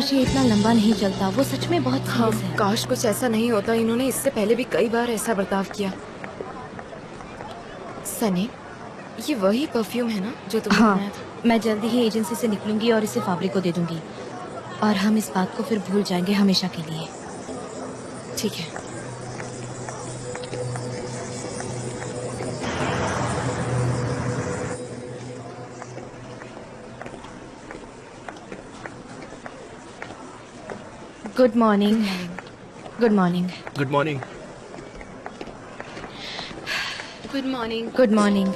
काश ये इतना लंबा नहीं चलता। वो सच में बहुत सीरियस है। काश कुछ ऐसा नहीं होता। इन्होंने इससे पहले भी कई बार ऐसा बर्ताव किया। सनी, ये वही परफ्यूम है ना जो तुमने बनाया था? मैं जल्दी ही एजेंसी से निकलूंगी और इसे फैब्रिक को दे दूंगी और हम इस बात को फिर भूल जाएंगे हमेशा के लिए। ठीक है। Good morning. Good morning. Good morning. Good morning. Good morning.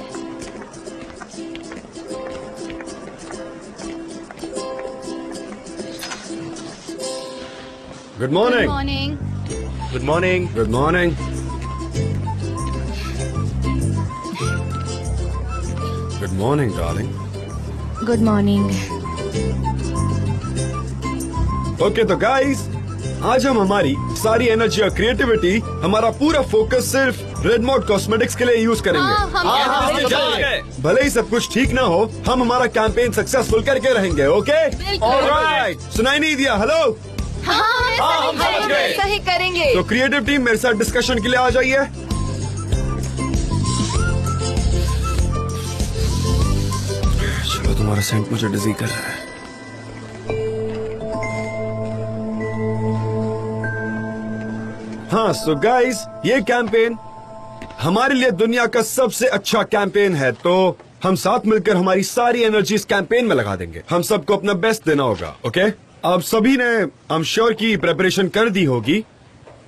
Good morning. Morning. Good morning. Good morning. Good morning darling. Good morning. Okay तो गाइस, आज हम हमारी सारी एनर्जी और क्रिएटिविटी, हमारा पूरा फोकस सिर्फ रेडमोड कॉस्मेटिक्स के लिए यूज करेंगे। भले ही सब कुछ ठीक ना हो, हम हमारा कैंपेन सक्सेसफुल करके रहेंगे। Okay alright. सुनाई नहीं दिया? हेलो। हम समझ गए। सही करेंगे। तो क्रिएटिव टीम मेरे साथ डिस्कशन के लिए आ जाइए। चलो, तुम्हारा सेंट मुझे डिजी कर रहा है। हाँ सो गाइस, ये कैंपेन हमारे लिए दुनिया का सबसे अच्छा कैंपेन है, तो हम साथ मिलकर हमारी सारी एनर्जी इस कैंपेन में लगा देंगे। हम सबको अपना बेस्ट देना होगा। ओके आप सभी ने आई एम श्योर की प्रेपरेशन कर दी होगी,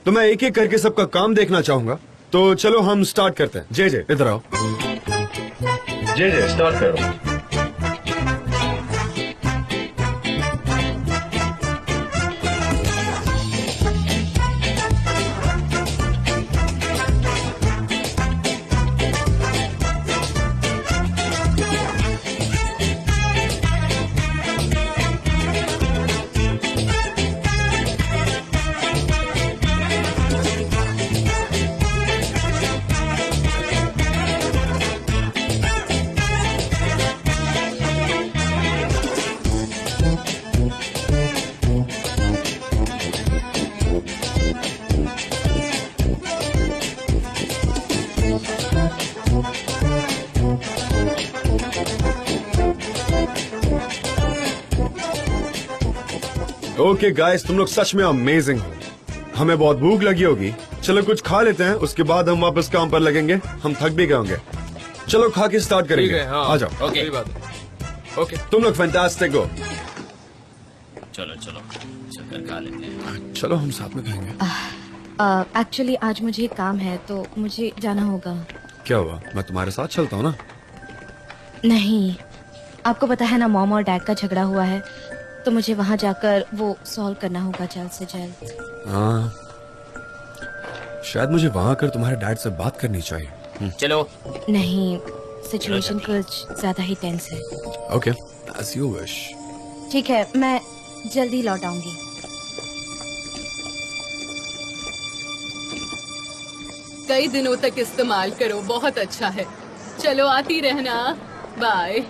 तो मैं एक एक करके सबका काम देखना चाहूंगा। तो चलो हम स्टार्ट करते हैं। जे जे इधर आओ। जे स्टार्ट करो। ओके गाइस, तुम लोग सच में अमेजिंग हो। हमें बहुत भूख लगी होगी, चलो कुछ खा लेते हैं, उसके बाद हम वापस काम पर लगेंगे। हम थक भी गए होंगे। चलो खा के स्टार्ट करेंगे। हाँ। आ जाओ। ओके। ओके। तुम लोग फैंटास्टिक हो। चलो चलो चक्कर खा लेते हैं। चलो हम साथ में खाएंगे। एक्चुअली आज मुझे एक काम है तो मुझे जाना होगा। क्या हुआ? मैं तुम्हारे साथ चलता हूँ ना। नहीं, आपको पता है ना मॉम और डैड का झगड़ा हुआ है, तो मुझे वहाँ जाकर वो सॉल्व करना होगा जल्द से जल्द। हाँ, शायद मुझे वहाँ आकर तुम्हारे डैड से बात करनी चाहिए। चलो। नहीं, सिचुएशन कुछ ज्यादा ही टेंस है। Okay, as you wish। ठीक है, मैं जल्दी लौट आऊंगी। कई दिनों तक इस्तेमाल करो, बहुत अच्छा है। चलो आती रहना। बाय।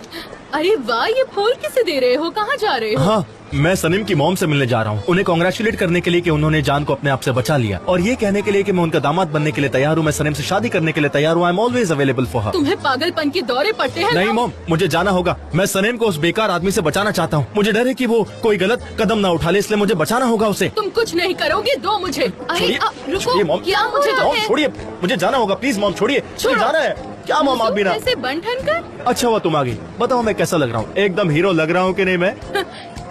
अरे वाह, ये फूल किसे दे रहे हो? कहाँ जा रहे हो? हाँ, मैं सनीम की मॉम से मिलने जा रहा हूँ। उन्हें कांग्रेचुलेट करने के लिए कि उन्होंने जान को अपने आप से बचा लिया, और ये कहने के लिए कि मैं उनका दामाद बनने के लिए तैयार हूँ। मैं सनीम से शादी करने के लिए तैयार हूँ। I am always available for her. तुम्हें पागलपन के दौरे पड़ते हैं? नहीं मॉम, मुझे जाना होगा। मैं सनीम को उस बेकार आदमी से बचाना चाहता हूँ। मुझे डर है कि वो कोई गलत कदम ना उठा ले, इसलिए मुझे बचाना होगा उसे। तुम कुछ नहीं करोगे, दो मुझे। अरे छोड़िए मॉम। क्या मुझे मॉम छोड़िए, मुझे जाना होगा। प्लीज मॉम छोड़िए, मुझे जाना है। क्या मॉम आप भी ना? ऐसे बंठन कर। अच्छा हुआ तुम आ गई। बताओ मैं कैसा लग रहा हूँ? एकदम हीरो लग रहा हूँ कि नहीं मैं?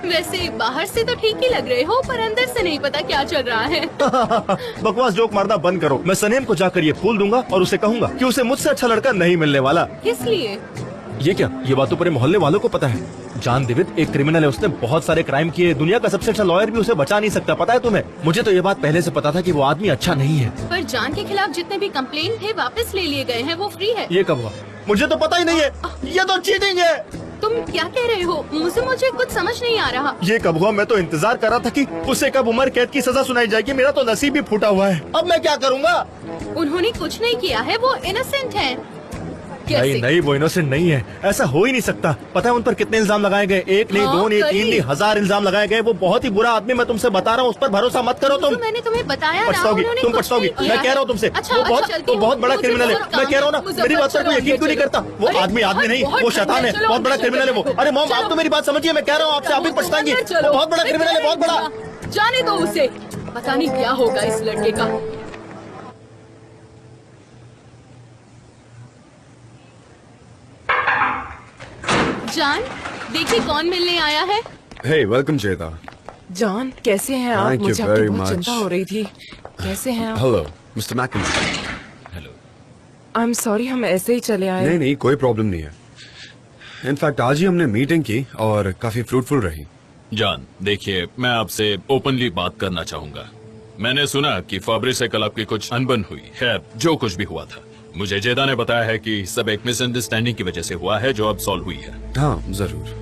वैसे बाहर से तो ठीक ही लग रहे हो, पर अंदर से नहीं पता क्या चल रहा है। बकवास जोक मारना बंद करो। मैं सनीम को जाकर ये फूल दूंगा और उसे कहूंगा कि उसे मुझसे अच्छा लड़का नहीं मिलने वाला। किस लिए? ये क्या? ये बात तो पूरे मोहल्ले वालों को पता है। जान दिवित एक क्रिमिनल है, उसने बहुत सारे क्राइम किए। दुनिया का सबसे अच्छा लॉयर भी उसे बचा नहीं सकता, पता है तुम्हें? मुझे तो ये बात पहले से पता था कि वो आदमी अच्छा नहीं है। पर जान के खिलाफ जितने भी कंप्लेन थे वापस ले लिए गए हैं, वो फ्री है। ये कब हुआ? मुझे तो पता ही नहीं है। ये तो चीटिंग है। तुम क्या कह रहे हो? मुझे कुछ समझ नहीं आ रहा। ये कब हुआ? मैं तो इंतजार कर रहा था कि उसे कब उम्र कैद की सजा सुनाई जाएगी। मेरा तो नसीब ही फूटा हुआ है। अब मैं क्या करूँगा? उन्होंने कुछ नहीं किया है, वो इनोसेंट है। कैसे? नहीं वो इनोसेंट नहीं है, ऐसा हो ही नहीं सकता। पता है उन पर कितने इल्जाम लगाए गए? एक नहीं, हाँ, दो नहीं, कई। 3 नहीं, 1000 इल्जाम लगाए गए। वो बहुत ही बुरा आदमी, मैं तुमसे बता रहा हूँ, उस पर भरोसा मत करो तुम। तो मैंने तुम्हें बताया ना, पछताओगी, उन्होंने तुम कुछ पछताओगी। नहीं किया मैं कह रहा हूँ तुमसे, अच्छा, वो अच्छा, चलती बहुत हूँ। बड़ा मुझे क्रिमिनल है। बहुत मैं कह रहा हूँ ना, मुझे मेरी बात पर चलो कोई यकीन क्यों नहीं अंदर करता? वो चलो। आदमी अरे, नहीं, बहुत वो ठंड शैतान है, चलो बहुत बड़ा अंदर क्रिमिनल है वो। चलो। अरे मॉम, आप चलो। तो मेरी बात समझिए, मैं कह रहा हूँ आपसे, आप भी पछताएंगी। अंदर चलो। वो बहुत बड़ा क्रिमिनल है, बहुत बड़ा। जाने दो उसे, पता नहीं क्या होगा इस लड़के का। जान, देखिए कौन मिलने आया है। Hey, welcome Jeda. जॉन, कैसे हैं आप? Thank you मुझे आपकी very बहुत much. चिंता हो रही थी। कैसे हैं आप? Hello, Mr. Mackinson. Hello. I am sorry, हम ऐसे ही चले आए। नहीं कोई प्रॉब्लम नहीं है। इनफैक्ट आज ही हमने मीटिंग की और काफी फ्रूटफुल रही। जान, देखिए मैं आपसे ओपनली बात करना चाहूंगा। मैंने सुना कि फाब्री से कल आपकी कुछ अनबन हुई है। जो कुछ भी हुआ था, मुझे जेदा ने बताया है कि सब एक मिसअंडरस्टैंडिंग की वजह से हुआ है, जो अब सॉल्व हुई है। हाँ जरूर,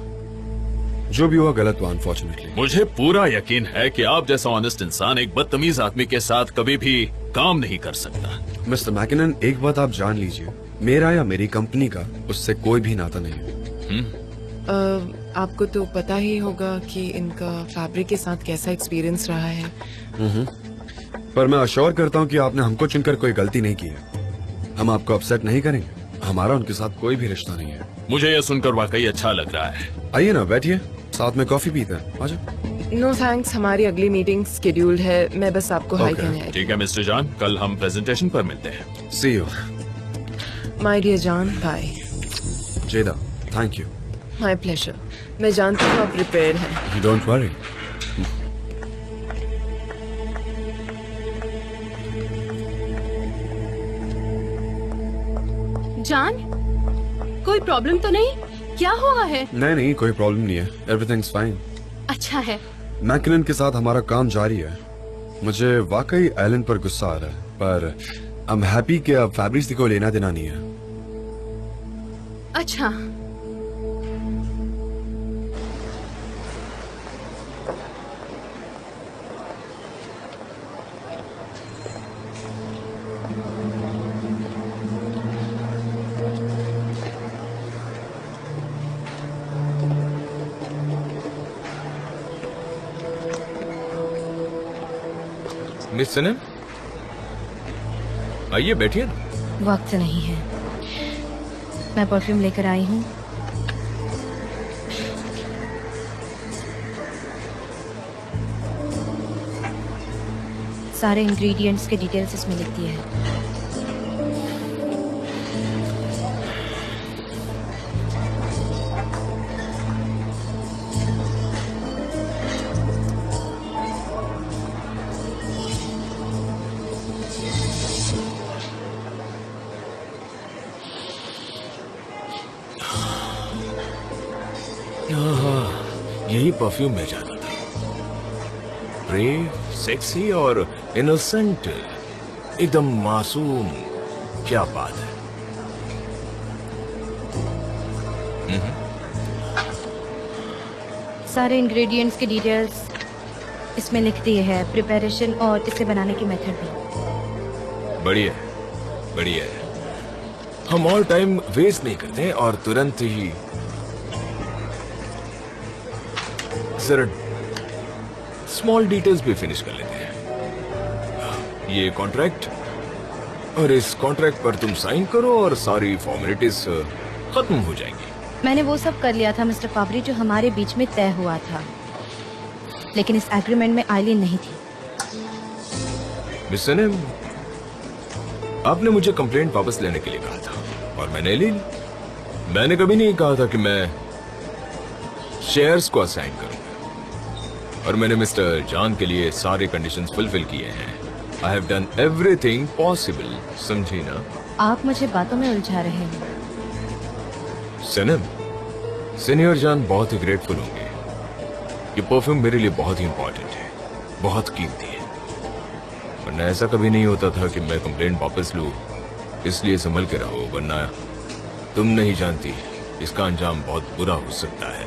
जो भी हुआ गलत हुआ अनफॉर्चुनेटली। मुझे पूरा यकीन है कि आप जैसा ऑनेस्ट इंसान एक बदतमीज आदमी के साथ कभी भी काम नहीं कर सकता। मिस्टर मैकिनन, एक बात आप जान लीजिए, मेरा या मेरी कंपनी का उससे कोई भी नाता नहीं है। आपको तो पता ही होगा कि इनका फैब्रिक के साथ कैसा एक्सपीरियंस रहा है। पर मैं अश्योर करता हूँ कि आपने हमको चुनकर कोई गलती नहीं की है। हम आपको अपसेट नहीं करेंगे। हमारा उनके साथ कोई भी रिश्ता नहीं है। मुझे यह सुनकर वाकई अच्छा लग रहा है। आइए ना, बैठिए, साथ में कॉफी पीते हैं। आजा। नो थैंक्स, हमारी अगली मीटिंग शेड्यूल्ड है। मैं बस आपको हाई Okay. कहने आई। ठीक है मिस्टर जान, कल हम प्रेजेंटेशन पर मिलते हैं। See you my dear John, bye. Jada, thank you. My pleasure. मैं जानती हूँ आप प्रिपेयर हैं। Don't worry. जान, कोई प्रॉब्लम तो नहीं? क्या हुआ है? नहीं कोई प्रॉब्लम नहीं है, एवरीथिंग्स फाइन। अच्छा है। मैकिनन के साथ हमारा काम जारी है। मुझे वाकई एलन पर गुस्सा आ रहा है, पर आई एम हैप्पी कि अब फैब्रिक्स को लेना देना नहीं है। अच्छा, मिस सनम, आइए बैठिए ना। वक्त नहीं है, मैं परफ्यूम लेकर आई हूँ। सारे इंग्रेडिएंट्स के डिटेल्स इसमें लिख दिए हैं। यही परफ्यूम मैं चाहता था। ब्रेव, सेक्सी और इनोसेंट, एकदम मासूम। क्या बात है। सारे इंग्रेडिएंट्स के डिटेल्स इसमें लिख दिए हैं, प्रिपरेशन और इसे बनाने की मेथड भी। बढ़िया बढ़िया। हम और टाइम वेस्ट नहीं करते और तुरंत ही जरा स्मॉल डिटेल्स भी फिनिश कर लेते हैं। ये कॉन्ट्रैक्ट, और इस कॉन्ट्रैक्ट पर तुम साइन करो और सारी फॉर्मेलिटीज खत्म हो जाएंगी। मैंने वो सब कर लिया था मिस्टर फाबरी, जो हमारे बीच में तय हुआ था, लेकिन इस एग्रीमेंट में आइलिन नहीं थी। मिस सनम, आपने मुझे कंप्लेंट वापस लेने के लिए कहा था और मैंने ले ली। मैंने कभी नहीं कहा था कि मैं शेयर्स को असाइन करूंगा, और मैंने मिस्टर जॉन के लिए सारे कंडीशंस फुलफिल किए हैं। I have done everything possible, समझी ना? आप मुझे बातों में उलझा रहे हैं। सनम, सीनियर जॉन बहुत ही ग्रेटफुल होंगे। ये परफ्यूम मेरे लिए बहुत ही इंपॉर्टेंट है, बहुत कीमती है। वरना ऐसा कभी नहीं होता था कि मैं कंप्लेंट वापस लूं, इसलिए संभल के रहो, वरना तुम नहीं जानती इसका अंजाम बहुत बुरा हो सकता है।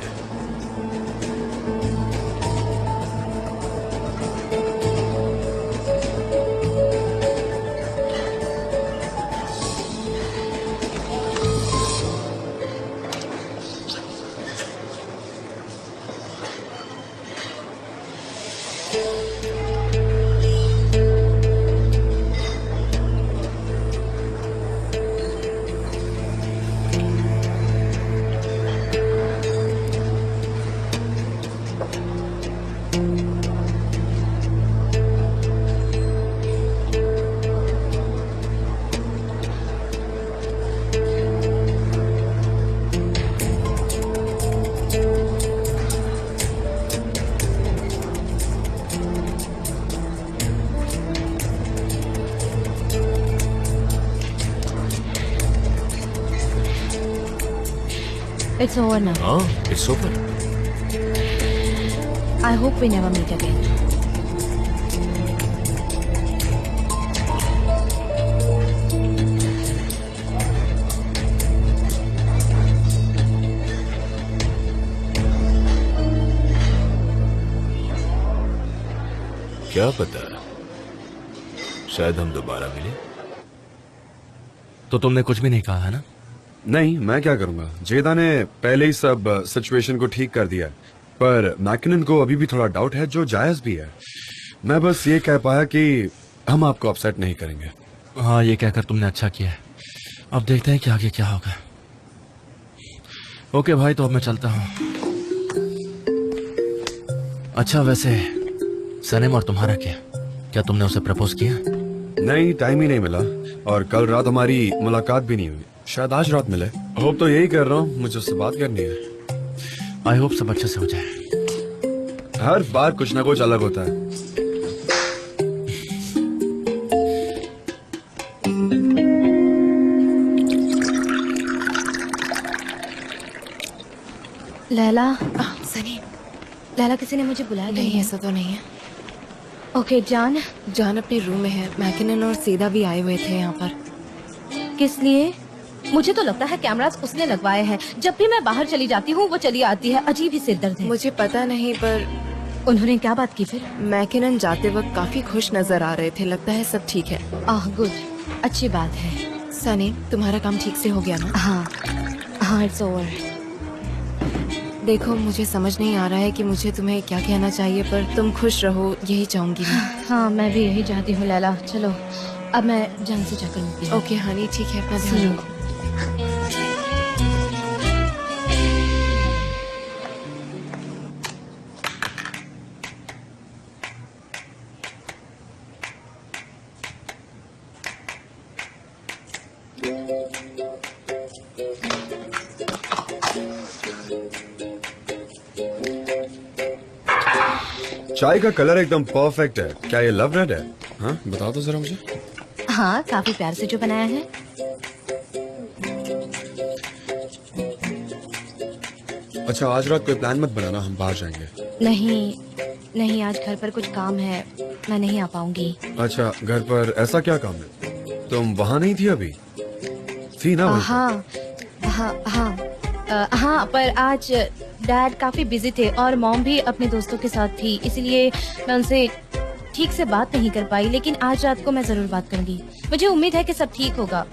It's over now. हाँ, it's over. I hope we never meet again. क्या पता, शायद हम दोबारा मिले। तो तुमने कुछ भी नहीं कहा है ना? नहीं, मैं क्या करूंगा, जेदा ने पहले ही सब सिचुएशन को ठीक कर दिया है। पर मैकिनन को अभी भी थोड़ा डाउट है, जो जायज भी है। मैं बस ये कह पाया कि हम आपको अपसेट नहीं करेंगे। हाँ, ये कहकर तुमने अच्छा किया है। अब देखते हैं कि आगे क्या होगा। ओके भाई, तो अब मैं चलता हूँ। अच्छा, वैसे सनेम और तुम्हारा क्या तुमने उसे प्रपोज किया? नहीं, टाइम ही नहीं मिला और कल रात हमारी मुलाकात भी नहीं हुई। शायद आज रात मिले। होप तो यही कर रहा हूँ, मुझे उससे बात करनी है। आई होप सब अच्छे से हो जाए। हर बार कुछ ना कुछ अलग होता है। लैला, सनी, लैला किसी ने मुझे बुलाया नहीं ऐसा तो नहीं है। ओके जान, जान अपने रूम में है। मैकिनन और सीधा भी आए हुए थे यहाँ पर। किस लिए? मुझे तो लगता है कैमरास उसने लगवाए हैं। जब भी मैं बाहर चली जाती हूँ वो चली आती है। अजीब ही सिरदर्द है। मुझे पता नहीं, पर उन्होंने क्या बात की फिर? मैकिनन जाते वक्त काफी खुश नजर आ रहे थे। लगता है सब ठीक है। आह गुड, अच्छी बात है। सनी, तुम्हारा काम ठीक से हो गया ना? हाँ हाँ, इट्स ओवर। देखो, मुझे समझ नहीं आ रहा है कि मुझे तुम्हें क्या कहना चाहिए, पर तुम खुश रहो यही चाहूंगी मैं। हाँ, मैं भी यही चाहती हूँ लैला। चलो अब मैं जान से जाकर मिलती हूँ। ओके हनी, ठीक है, अपना See ध्यान you. रखो। चाय का कलर एकदम परफेक्ट है। क्या ये लव रेड है? हाँ, बताओ तो जरा मुझे। हाँ, काफी प्यार से जो बनाया है। अच्छा, आज रात कोई प्लान मत बनाना, हम बाहर जाएंगे। नहीं नहीं, आज घर पर कुछ काम है, मैं नहीं आ पाऊंगी। अच्छा, घर पर ऐसा क्या काम है? तुम वहाँ नहीं थी अभी? थी ना वहीं पर? हाँ हाँ हाँ, हाँ, पर आज डैड काफी बिजी थे और मॉम भी अपने दोस्तों के साथ थी, इसलिए मैं उनसे ठीक से बात नहीं कर पाई। लेकिन आज रात को मैं जरूर बात करूंगी। मुझे उम्मीद है कि सब ठीक होगा।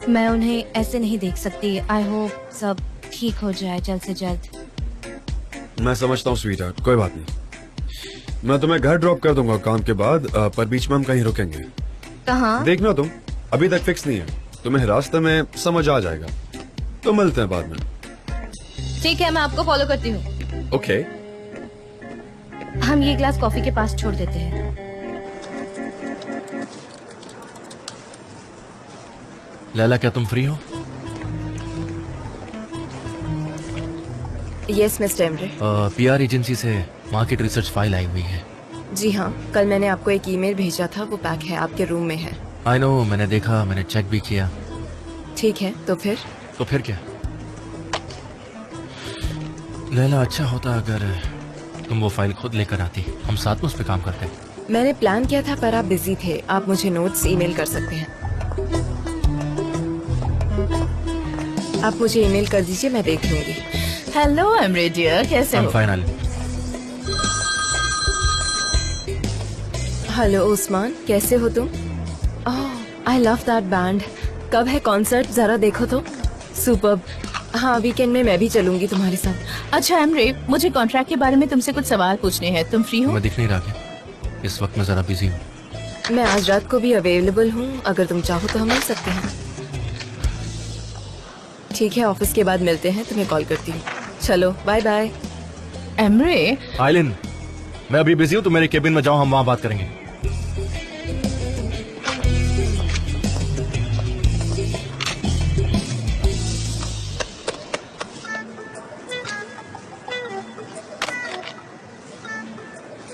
मैं उन्हें ऐसे नहीं देख सकती। आई होप सब ठीक हो जाए जल्द से जल्द। मैं समझता हूँ स्वीटहार्ट, कोई बात नहीं। मैं तुम्हें घर ड्रॉप कर दूंगा काम के बाद, पर बीच में हम कहीं रुकेंगे। कहाँ? देखना तुम, अभी तक फिक्स नहीं है। तुम्हें रास्ते में समझ आ जाएगा। तो मिलते हैं बाद में। ठीक है, मैं आपको फॉलो करती हूँ। ओके। हम ये ग्लास कॉफी के पास छोड़ देते हैं। लैला, क्या तुम फ्री हो? Yes mister Emre. PR agency से मार्केट रिसर्च फाइल आई हुई है। जी हाँ, कल मैंने आपको एक ईमेल भेजा था, वो पैक है, आपके रूम में है। आई नो, मैंने देखा, मैंने चेक भी किया। ठीक है, तो फिर? तो फिर क्या? लैला, अच्छा होता अगर तुम वो फाइल खुद लेकर आती, हम साथ में उस पर काम करते। मैंने प्लान किया था पर आप बिजी थे। आप मुझे नोट्स ईमेल कर सकते हैं। आप मुझे ईमेल कर दीजिए, मैं देख लूंगी। हेलो एमरे डियर, कैसे हो? फाइनल। हेलो उस्मान, कैसे हो तुम? I love that band. कब है कॉन्सर्ट, जरा देखो तो। सुपर्ब। हाँ, वीकेंड में मैं भी चलूंगी तुम्हारे साथ। अच्छा एमरे, मुझे कॉन्ट्रैक्ट के बारे में तुमसे कुछ सवाल पूछने हैं। तुम फ्री हो? मैं दिख नहीं रहा क्या? इस वक्त मैं जरा बिजी हूँ। मैं आज रात को भी अवेलेबल हूँ, अगर तुम चाहो तो हम मिल सकते हैं। ठीक है, ऑफिस के बाद मिलते हैं, तुम्हें कॉल करती हूँ। चलो, बाय बाय। एमरे, आइलिन, मैं अभी बिजी हूँ, तुम मेरे केबिन में जाओ, हम वहाँ बात करेंगे।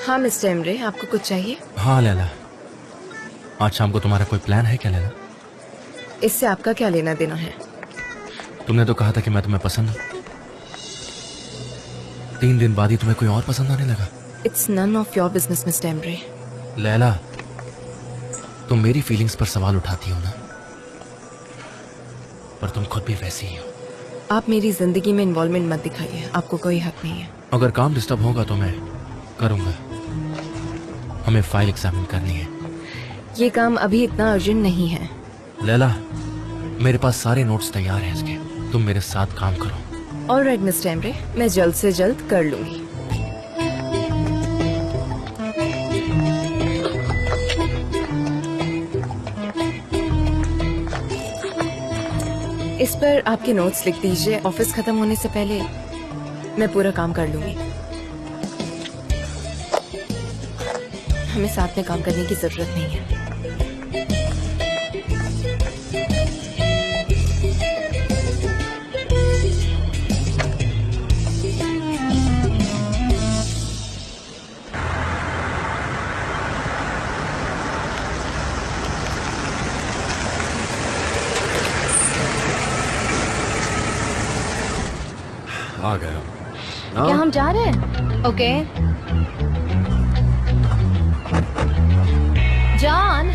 हाँ मिस्टर एमरे, आपको कुछ चाहिए? हाँ लैला, आज शाम को तुम्हारा कोई प्लान है क्या लैला? इससे आपका क्या लेना देना है? तुमने तो कहा था कि मैं तुम्हें पसंद हूँ। 3 दिन बाद ही तुम्हें कोई और पसंद आने लगा? It's none of your business mister Embrey. Laila, तुम मेरी फीलिंग्स पर सवाल उठाती हो ना, पर तुम खुद भी वैसी ही हो। आप मेरी जिंदगी में इन्वॉल्वमेंट मत दिखाइए, आपको कोई हक नहीं है। अगर काम डिस्टर्ब होगा तो मैं करूंगा। हमें फाइल एग्जामिन करनी है। ये काम अभी इतना अर्जेंट नहीं है। लैला, मेरे पास सारे नोट्स तैयार हैं इसके, तुम मेरे साथ काम करो। ऑलराइट मिस्टर एम्ब्रे, मैं जल्द से जल्द कर लूंगी। इस पर आपके नोट्स लिख दीजिए। ऑफिस खत्म होने से पहले मैं पूरा काम कर लूंगी। हमें साथ में काम करने की जरूरत नहीं है। आ गया। क्या हम जा रहे हैं? ओके। जॉन,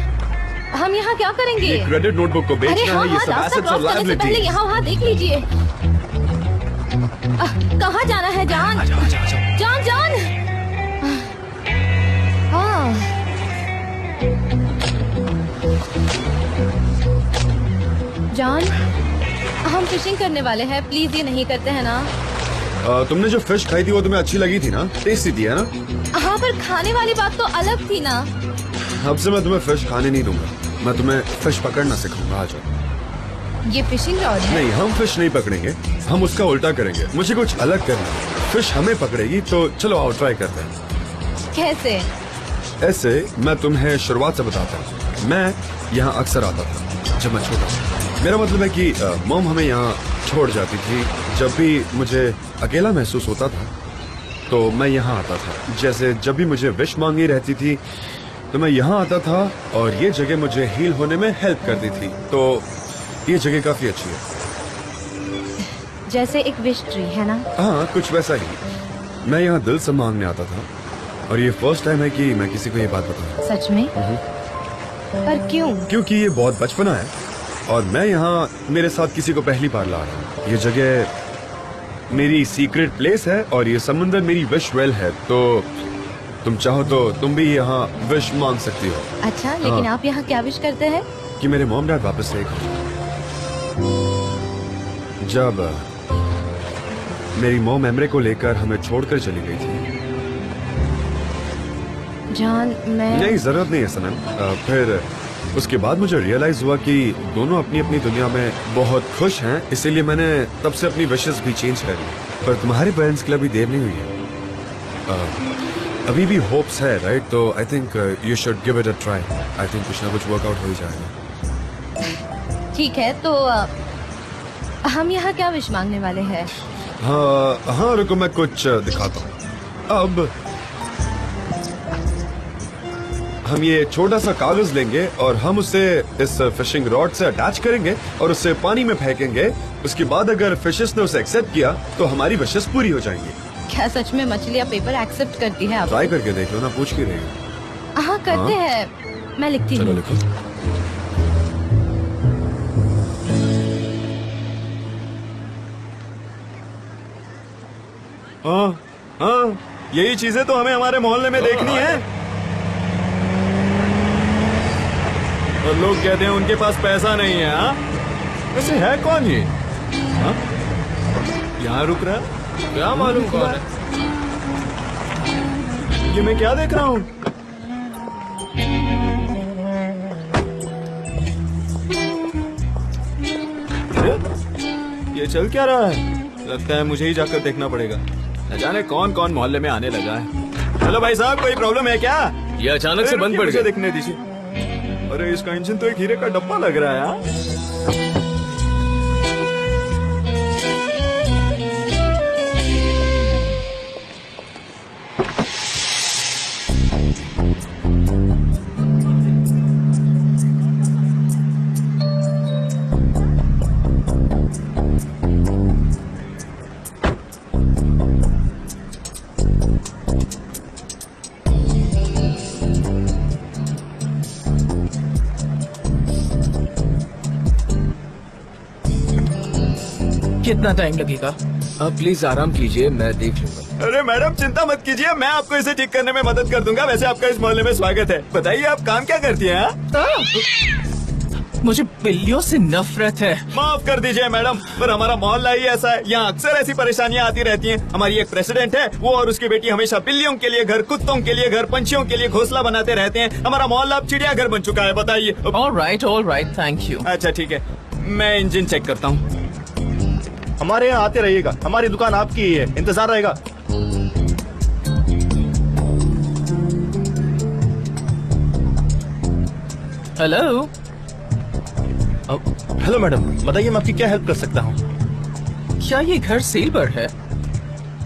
हम यहाँ क्या करेंगे? ये क्रेडिट नोटबुक को अरे बेचना हाँ है, ये हाँ, सब रास्ता एसेट्स और क्रॉस करने से पहले लायबिलिटी। यहाँ वहाँ देख लीजिए। कहाँ जाना है जॉन? John John. हाँ। जॉन, हम फिशिंग करने वाले हैं, प्लीज ये नहीं करते हैं ना? तुमने जो फिश खाई थी वो तुम्हें अच्छी लगी थी ना? टेस्टी थी है ना? हाँ, पर खाने वाली बात तो अलग थी ना। अब से मैं तुम्हें फिश खाने नहीं दूंगा, मैं तुम्हें फिश पकड़ना सिखाऊंगा। आ जाओ। ये फिशिंग रॉड है? नहीं, हम फिश नहीं पकड़ेंगे, हम उसका उल्टा करेंगे। मुझे कुछ अलग करना है। फिश हमें पकड़ेगी, तो चलो आओ ट्राई करते हैं। कैसे? ऐसे मैं तुम्हें शुरुआत से बताता हूँ। मैं यहाँ अक्सर आता था जब मैं छोटा था। मेरा मतलब है कि मॉम हमें यहाँ छोड़ जाती थी। जब भी मुझे अकेला महसूस होता था तो मैं यहाँ आता था। जैसे जब भी मुझे विश मांगी रहती थी तो मैं यहाँ आता था, और ये जगह मुझे हील होने में हेल्प करती थी। तो ये जगह काफी अच्छी है। जैसे एक विश ट्री है ना? हाँ, कुछ वैसा ही। मैं यहाँ दिल से मांगने आता था, और ये फर्स्ट टाइम है कि मैं किसी को ये बात बताऊं। सच में? पर क्यों? क्योंकि ये बहुत बचपना है, और मैं यहाँ मेरे साथ किसी को पहली बार ला रहा हूँ। ये जगह मेरी सीक्रेट प्लेस है, और ये समुंदर मेरी विश वेल है। तो तुम चाहो तो तुम भी यहाँ विश मांग सकती हो। अच्छा, लेकिन हाँ। आप यहाँ क्या विश करते हैं? कि मेरे मॉम डैड वापस से एक हो। जब मेरी मॉम एमरे को लेकर हमें छोड़कर चली गई थी। जॉन, मैं नहीं, जरूरत नहीं है सनम। फिर उसके बाद मुझे रियलाइज हुआ कि दोनों अपनी अपनी दुनिया में बहुत खुश हैं, इसीलिए मैंने तब से अपनी विशेस भी चेंज कर ली। पर तुम्हारे पेरेंट्स के लिए अभी देर नहीं हुई है। अभी भी होप्स है, राइट? तो I think you should give it a try. I think कुछ ना कुछ वर्कआउट हो ही जाएगा। ठीक है, तो हम यहाँ क्या विश मांगने वाले हैं? हाँ हाँ, रुको मैं कुछ दिखाता हूँ। अब हम ये छोटा सा कागज लेंगे, और हम उसे इस फिशिंग रॉड से अटैच करेंगे और उसे पानी में फेंकेंगे। उसके बाद अगर फिशेस ने उसे एक्सेप्ट किया तो हमारी विशेस पूरी हो जाएंगी। क्या सच में मछलियाँ पेपर एक्सेप्ट करती है? आप ट्राई करके देख लो ना, पूछ के रही हो। हाँ करते हैं, मैं लिखती चलो हूँ। लिखो। हाँ हाँ, यही चीजें तो हमें हमारे मोहल्ले में देखनी है। और लोग कहते हैं उनके पास पैसा नहीं है। हाँ, वैसे है कौन ये? हाँ? यहाँ रुक रहा है? क्या मालूम कौन है? ये मैं क्या देख रहा हूँ? ये चल क्या रहा है? लगता है मुझे ही जाकर देखना पड़ेगा। न जाने कौन कौन मोहल्ले में आने लगा है। हेलो भाई साहब, कोई प्रॉब्लम है क्या? ये अचानक से बंद पड़ मुझे गया। देखने दीजिए। अरे इसका इंजन तो एक हीरे का डब्बा लग रहा है। हाँ? कितना टाइम लगेगा? आप प्लीज आराम कीजिए, मैं देख लूंगा। अरे मैडम चिंता मत कीजिए, मैं आपको इसे ठीक करने में मदद कर दूंगा। वैसे आपका इस मोहल्ले में स्वागत है। बताइए आप काम क्या करती हैं? मुझे बिल्लियों से नफरत है। माफ कर दीजिए मैडम, पर हमारा मोहल्ला ही ऐसा है। यहाँ अक्सर ऐसी परेशानियाँ आती रहती हैं। हमारी एक प्रेसिडेंट है, वो और उसकी बेटी हमेशा बिल्लियों के लिए घर, कुत्तों के लिए घर, पंछियों के लिए घोंसला बनाते रहते हैं। हमारा मोहल्ला अब चिड़ियाघर बन चुका है। बताइए। All right, thank you. अच्छा ठीक है, मैं इंजन चेक करता हूँ। हमारे यहाँ आते रहिएगा, हमारी दुकान आपकी ही है, इंतजार रहेगा। हेलो। हेलो मैडम, बताइए मैं आपकी क्या हेल्प कर सकता हूँ? क्या ये घर सेल पर है?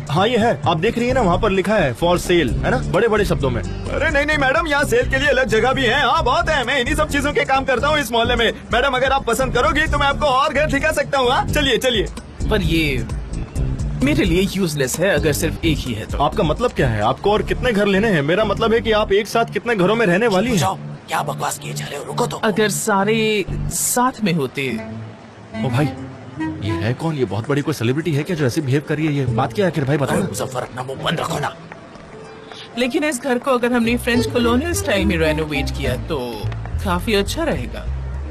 हाँ ये है, आप देख रही है ना, वहाँ पर लिखा है फॉर सेल, है ना, बड़े बड़े शब्दों में। अरे नहीं मैडम, यहाँ सेल के लिए अलग जगह भी है। हाँ बहुत है, मैं इन्हीं सब चीजों के काम करता हूँ इस मोहल्ले में। मैडम अगर आप पसंद करोगी तो मैं आपको और घर दिखा सकता हूँ। हाँ चलिए चलिए। पर ये मेरे लिए यूजलेस है अगर सिर्फ एक ही है तो। आपका मतलब क्या है? आपको और कितने घर लेने हैं? मेरा मतलब है कि आप एक साथ कितने घरों में रहने वाली हैं? क्या बकवास किए जा रहे हो, रुको तो। अगर सारे साथ में होते। ओ भाई, ये है कौन? ये बहुत बड़ी कोई सेलिब्रिटी है क्या जो ऐसे बिहेव कर रही है? ये बात क्या है आखिर भाई, बताओ। मुजफ्फर अपना मुंह बंद रखो ना। लेकिन इस घर को अगर हमने फ्रेंच कॉलोनियल स्टाइल में रेनोवेट किया तो काफी अच्छा रहेगा।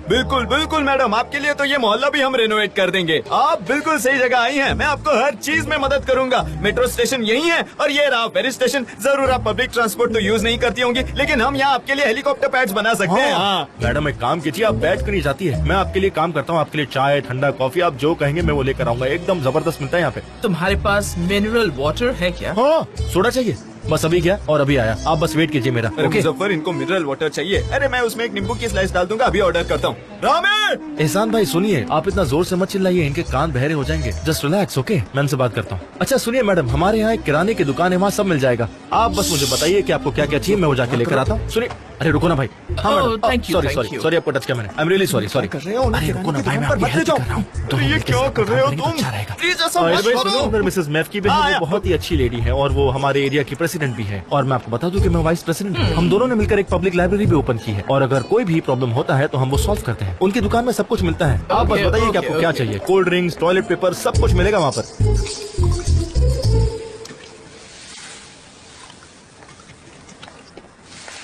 बिल्कुल बिल्कुल मैडम, आपके लिए तो ये मोहल्ला भी हम रेनोवेट कर देंगे। आप बिल्कुल सही जगह आई हैं। मैं आपको हर चीज में मदद करूंगा। मेट्रो स्टेशन यही है और ये रहा फेरी स्टेशन। जरूर आप पब्लिक ट्रांसपोर्ट तो यूज नहीं करती होंगी, लेकिन हम यहाँ आपके लिए हेलीकॉप्टर पैड्स बना सकते हैं। हाँ मैडम एक काम कीजिए, आप बैठ कर नहीं जाती है, मैं आपके लिए काम करता हूँ। आपके लिए चाय, ठंडा कॉफी, आप जो कहेंगे मैं वो लेकर आऊंगा। एकदम जबरदस्त मिलता है यहाँ पे। तुम्हारे पास मिनरल वाटर है क्या? हाँ, सोडा चाहिए? बस अभी गया और अभी आया, आप बस वेट कीजिए मेरा। अरे मुजफ्फर, इनको मिनरल वाटर चाहिए। अरे मैं उसमें एक नींबू की स्लाइस डाल दूंगा, अभी ऑर्डर करता हूँ। रामेश! एहसान भाई सुनिए, आप इतना जोर से मत चिल्लाइए, इनके कान बहरे हो जाएंगे। Just relax, okay? मैं इनसे बात करता हूँ। अच्छा सुनिए मैडम, हमारे यहाँ एक किराने की दुकान है, वहाँ सब मिल जाएगा। आप बस मुझे बताइए कि आपको क्या क्या चाहिए, मैं वो जाके लेकर आता हूँ। सुनिए, अरे रुको ना भाई। हाँ मैडम, सॉरी आपको टच किया मैंने। I am really sorry. कर रहे हो? अरे रुको ना भाई, मैं आपकी हेल्प कर रहा हूँ। ये क्या कर रहे हो तुम? प्लीज ऐसा मत करो। उधर मिसेस मैफ की बहन, वो बहुत ही अच्छी लेडी है और वो हमारे एरिया की प्रेसिडेंट भी है। और मैं आपको बता दूं कि मैं वाइस प्रेसिडेंट हूँ। हम दोनों ने मिलकर एक पब्लिक लाइब्रेरी भी ओपन की है और अगर कोई भी प्रॉब्लम होता है तो हम वो सॉल्व करते हैं। उनकी दुकान में सब कुछ मिलता है। आप बस बताइए कि आपको क्या चाहिए। कोल्ड ड्रिंक्स, टॉयलेट पेपर, सब कुछ मिलेगा वहाँ पर।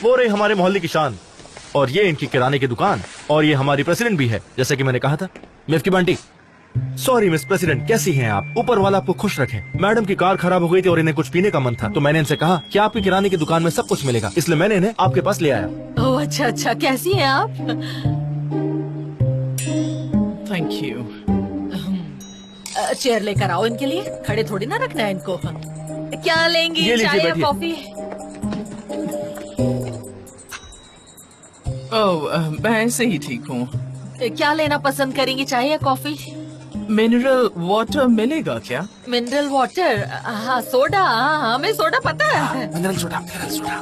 वो रही हमारे मोहल्ले की शान और ये इनकी किराने की दुकान और ये हमारी प्रेसिडेंट भी है, जैसे कि मैंने कहा था। मिफ की बंटी। सॉरी मिस प्रेसिडेंट, कैसी हैं आप? ऊपर वाला आपको खुश रखे। मैडम की कार खराब हो गई थी और इन्हें कुछ पीने का मन था, तो मैंने इनसे कहा कि आपकी किराने की दुकान में सब कुछ मिलेगा, इसलिए मैंने इन्हें आपके पास ले आया। ओह अच्छा, कैसी हैं आप? Thank you. चेयर लेकर आओ इनके लिए, खड़े थोड़ी ना रखना है इनको। क्या लेंगी, ये लीजिए, चाय या बैठिए। कॉफी? मैं ऐसे ही ठीक हूँ। क्या लेना पसंद करेंगी, चाय या कॉफी? मिनरल वाटर मिलेगा क्या? Mineral water? हाँ सोडा, हाँ हमें सोडा पता है। Mineral soda, mineral soda.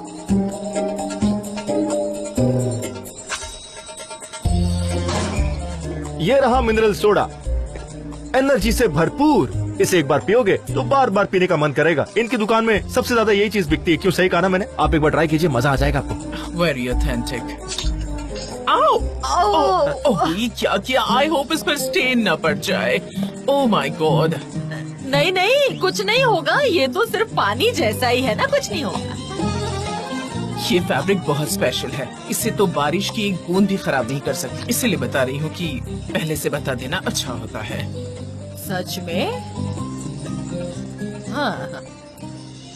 ये रहा मिनरल सोडा, एनर्जी से भरपूर। इसे एक बार पियोगे तो बार बार पीने का मन करेगा। इनकी दुकान में सबसे ज्यादा यही चीज बिकती है। क्यों, सही कहा ना मैंने? आप एक बार ट्राई कीजिए, मजा आ जाएगा आपको। Very authentic. ये क्या किया? आई होप इस पर स्टेन न पड़ जाए। Oh my God. नहीं कुछ नहीं होगा, ये तो सिर्फ पानी जैसा ही है ना, कुछ नहीं होगा। ये फैब्रिक बहुत स्पेशल है, इससे तो बारिश की एक बूंद भी खराब नहीं कर सकती। इसीलिए बता रही हूँ कि पहले से बता देना अच्छा होता है। सच में? हाँ।